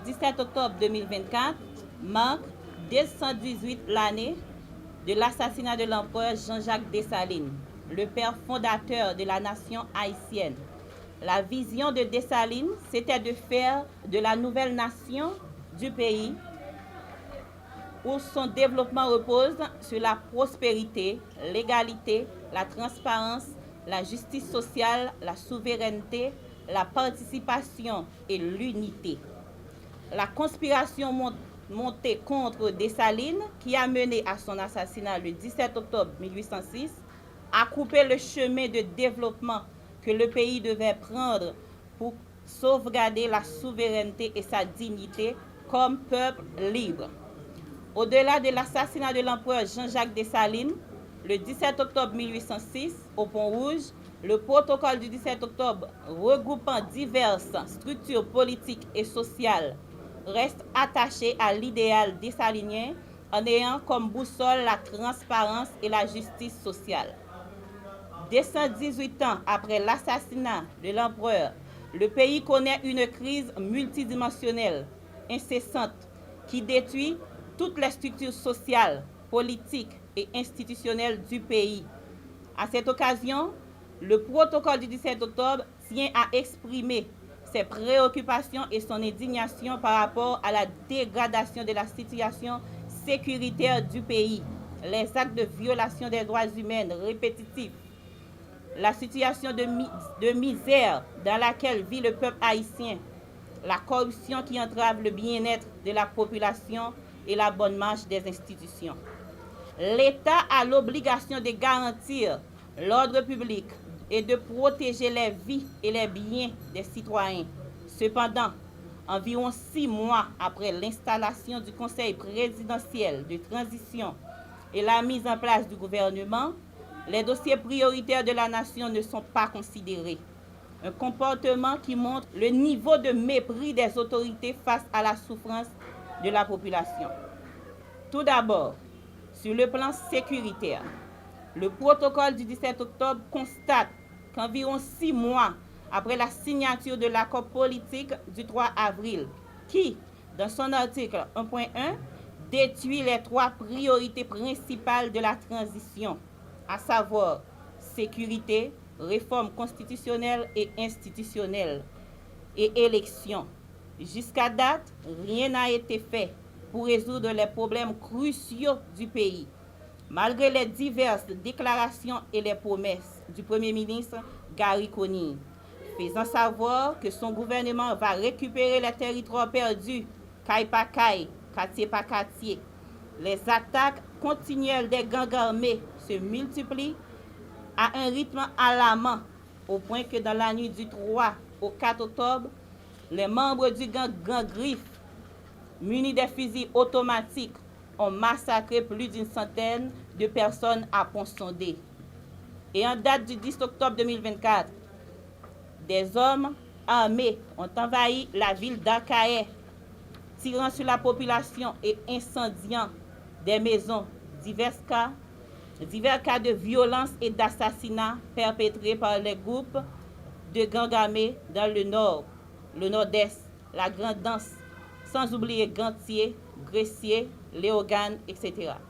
17 octobre 2024 marque 218 l'année de l'assassinat de l'empereur Jean-Jacques Dessalines, le père fondateur de la nation haïtienne. La vision de Dessalines, c'était de faire de la nouvelle nation du pays où son développement repose sur la prospérité, l'égalité, la transparence, la justice sociale, la souveraineté, la participation et l'unité. La conspiration montée contre Dessalines, qui a mené à son assassinat le 17 octobre 1806, a coupé le chemin de développement que le pays devait prendre pour sauvegarder la souveraineté et sa dignité comme peuple libre. Au-delà de l'assassinat de l'empereur Jean-Jacques Dessalines, le 17 octobre 1806, au Pont-Rouge, le protocole du 17 octobre regroupant diverses structures politiques et sociales reste attaché à l'idéal dessalinien en ayant comme boussole la transparence et la justice sociale. 218 ans après l'assassinat de l'empereur, le pays connaît une crise multidimensionnelle, incessante, qui détruit toutes les structures sociales, politiques et institutionnelles du pays. À cette occasion, le protocole du 17 octobre tient à exprimer ses préoccupations et son indignation par rapport à la dégradation de la situation sécuritaire du pays, les actes de violation des droits humains répétitifs, la situation de misère dans laquelle vit le peuple haïtien, la corruption qui entrave le bien-être de la population et la bonne marche des institutions. L'État a l'obligation de garantir l'ordre public et de protéger les vies et les biens des citoyens. Cependant, environ 6 mois après l'installation du Conseil présidentiel de transition et la mise en place du gouvernement, les dossiers prioritaires de la nation ne sont pas considérés. Un comportement qui montre le niveau de mépris des autorités face à la souffrance de la population. Tout d'abord, sur le plan sécuritaire, le protocole du 17 octobre constate qu'environ 6 mois après la signature de l'accord politique du 3 avril, qui, dans son article 1.1, détruit les 3 priorités principales de la transition, à savoir sécurité, réforme constitutionnelle et institutionnelle et élections. Jusqu'à date, rien n'a été fait pour résoudre les problèmes cruciaux du pays, malgré les diverses déclarations et les promesses du Premier ministre Gary Conille, faisant savoir que son gouvernement va récupérer les territoires perdus, caille par caille, quartier par quartier. Les attaques continuelles des gangs armés se multiplient à un rythme alarmant, au point que dans la nuit du 3 au 4 octobre, les membres du gang Griffe, munis des fusils automatiques, ont massacré plus d'une centaine de personnes à Pont-Sondé. Et en date du 10 octobre 2024, des hommes armés ont envahi la ville d'Akaé, tirant sur la population et incendiant des maisons. Divers cas de violence et d'assassinat perpétrés par les groupes de gangs armés dans le nord, le nord-est, la Grande Danse, sans oublier Gantier, Gressier, Léogane, etc.